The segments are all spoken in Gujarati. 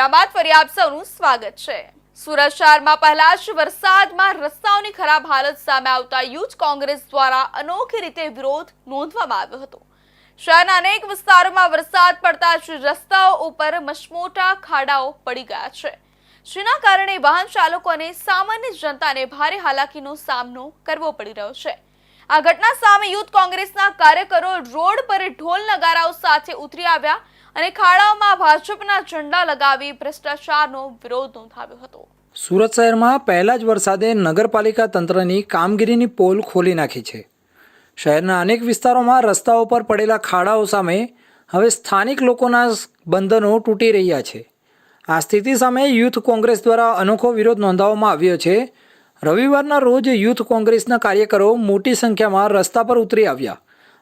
બાદ ફરી આપ સૌનું સ્વાગત છે। સુરત શહેરમાં પહેલા જ વરસાદમાં રસ્તાઓની ખરાબ હાલત સામે આવતા યુથ કોંગ્રેસ દ્વારા અનોખી રીતે વિરોધ નોંધવામાં આવ્યો હતો। શહેરના અનેક વિસ્તારોમાં વરસાદ પડતા જ રસ્તાઓ ઉપર મસમોટા ખાડાઓ પડી ગયા છે, જેના કારણે વાહન ચાલકો અને સામાન્ય જનતાને ભારે હાલાકીનો સામનો કરવો પડી રહ્યો છે। આ ઘટના સામે યુથ કોંગ્રેસના કાર્યકરો રોડ પર ઢોલ નગારાઓ સાથે ઉતરી આવ્યા અને ખાડાઓમાં ભાજપના ઝંડા લગાવી ભ્રષ્ટાચારનો વિરોધ નોંધાવ્યો હતો। સુરત શહેરમાં પહેલા જ વરસાદે નગરપાલિકા તંત્રની કામગીરીની પોલ ખોલી નાખી છે। શહેરના અનેક વિસ્તારોમાં રસ્તાઓ પર પડેલા ખાડાઓ સામે હવે સ્થાનિક લોકોના બંધનો તૂટી રહ્યા છે। આ સ્થિતિ સામે યુથ કોંગ્રેસ દ્વારા અનોખો વિરોધ નોંધાવવામાં આવ્યો છે। રવિવારના રોજ યુથ કોંગ્રેસના કાર્યકરો મોટી સંખ્યામાં રસ્તા પર ઉતરી આવ્યા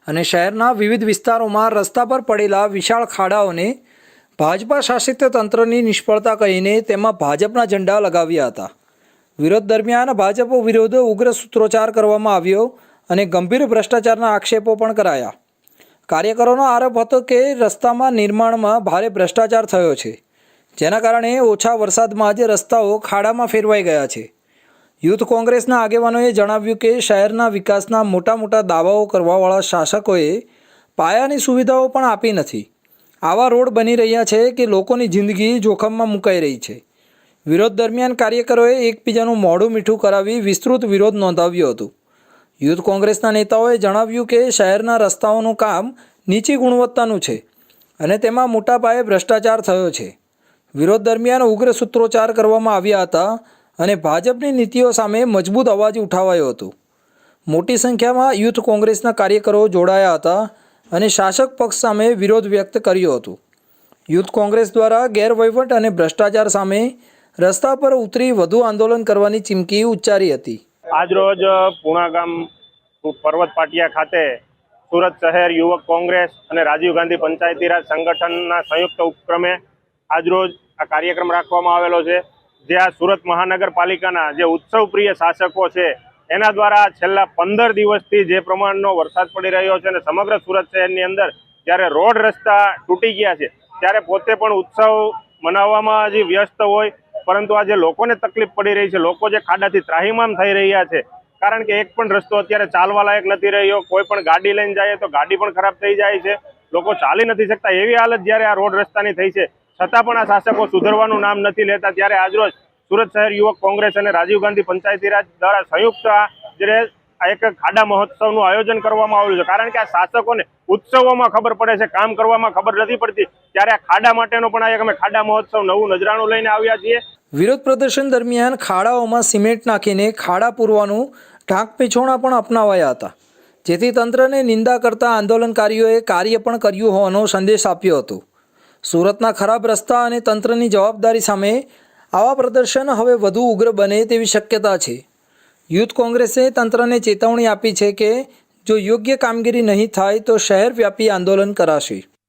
અને શહેરના વિવિધ વિસ્તારોમાં રસ્તા પર પડેલા વિશાળ ખાડાઓને ભાજપા શાસિત તંત્રની નિષ્ફળતા કહીને તેમાં ભાજપના ઝંડા લગાવ્યા હતા। વિરોધ દરમિયાન ભાજપ વિરુદ્ધ ઉગ્ર સૂત્રોચ્ચાર કરવામાં આવ્યો અને ગંભીર ભ્રષ્ટાચારના આક્ષેપો પણ કરાયા। કાર્યકરોનો આરોપ હતો કે રસ્તામાં નિર્માણમાં ભારે ભ્રષ્ટાચાર થયો છે, જેના કારણે ઓછા વરસાદમાં જ રસ્તાઓ ખાડામાં ફેરવાઈ ગયા છે। યુથ કોંગ્રેસના આગેવાનોએ જણાવ્યું કે શહેરના વિકાસના મોટા દાવાઓ કરવાવાળા શાસકોએ પાયાની સુવિધાઓ પણ આપી નથી। આવા રોડ બની રહ્યા છે કે લોકોની જિંદગી જોખમમાં મુકાઈ રહી છે। વિરોધ દરમિયાન કાર્યકરોએ એકબીજાનું મોઢું મીઠું કરાવી વિસ્તૃત વિરોધ નોંધાવ્યો હતો। યુથ કોંગ્રેસના નેતાઓએ જણાવ્યું કે શહેરના રસ્તાઓનું કામ નીચી ગુણવત્તાનું છે અને તેમાં મોટા પાયે ભ્રષ્ટાચાર થયો છે। વિરોધ દરમિયાન ઉગ્ર સૂત્રોચ્ચાર કરવામાં આવ્યા હતા અને ભાજપની નીતિઓ સામે મજબૂત અવાજ ઉઠાવાયો હતો। મોટી સંખ્યામાં યુથ કોંગ્રેસના કાર્યકરો જોડાયા હતા અને શાસક પક્ષ સામે વિરોધ વ્યક્ત કર્યો હતો। યુથ કોંગ્રેસ દ્વારા ગેરવહીવટ અને ભ્રષ્ટાચાર સામે રસ્તા પર ઉતરી વધુ આંદોલન કરવાની ચીમકી ઉચ્ચારી હતી। આજરોજ પૂણા ગામ પર્વત પાટિયા ખાતે સુરત શહેર યુવક કોંગ્રેસ અને રાજીવ ગાંધી પંચાયતી રાજ સંગઠનના સંયુક્ત ઉપક્રમે આજરોજ આ કાર્યક્રમ રાખવામાં આવેલો છે, જે આ સુરત મહાનગરપાલિકાના જે ઉત્સવ પ્રિય શાસકો છે એના દ્વારા છેલ્લા 15 દિવસથી જે પ્રમાણનો વરસાદ પડી રહ્યો છે અને સમગ્ર સુરત શહેરની અંદર જ્યારે રોડ રસ્તા તૂટી ગયા છે ત્યારે પોતે પણ ઉત્સવ મનાવવામાં હજી વ્યસ્ત હોય, પરંતુ આજે લોકોને તકલીફ પડી રહી છે। લોકો જે ખાડાથી ત્રાહિમામ થઈ રહ્યા છે, કારણ કે એક પણ રસ્તો અત્યારે ચાલવા લાયક નથી રહ્યો। કોઈ પણ ગાડી લઈને જાય તો ગાડી પણ ખરાબ થઈ જાય છે, લોકો ચાલી નથી શકતા એવી હાલત જ્યારે આ રોડ રસ્તાની થઈ છે, છતાં પણ આ શાસકો સુધરવાનું નામ નથી લેતા। ત્યારે આજરોજ સુરત શહેર યુવક કોંગ્રેસ અને રાજીવ ગાંધી પંચાયતી રાજ દ્વારા સંયુક્ત એક ખાડા મહોત્સવનું આયોજન કરવામાં આવ્યું છે, કારણ કે આ શાસકોને ઉત્સવોમાં ખબર પડે છે, કામ કરવામાં ખબર નથી પડતી। ત્યારે આ ખાડા માટેનો પણ અમે ખાડા મહોત્સવ નવું નજરાણું લઈને આવ્યા છીએ। વિરોધ પ્રદર્શન દરમિયાન ખાડાઓમાં સિમેન્ટ નાખીને ખાડા પૂરવાનું ઢાંકપીછોણા પણ અપનાવાયા હતા, જેથી તંત્રને નિંદા કરતા આંદોલનકારીઓએ કાર્ય પણ કર્યું હોવાનો સંદેશ આપ્યો હતો। સુરતના ખરાબ રસ્તા અને તંત્રની જવાબદારી સામે આવા પ્રદર્શન હવે વધુ ઉગ્ર બને તેવી શક્યતા છે। યુથ કોંગ્રેસે તંત્રને ચેતવણી આપી છે કે જો યોગ્ય કામગીરી નહીં થાય તો શહેરવ્યાપી આંદોલન કરાશે।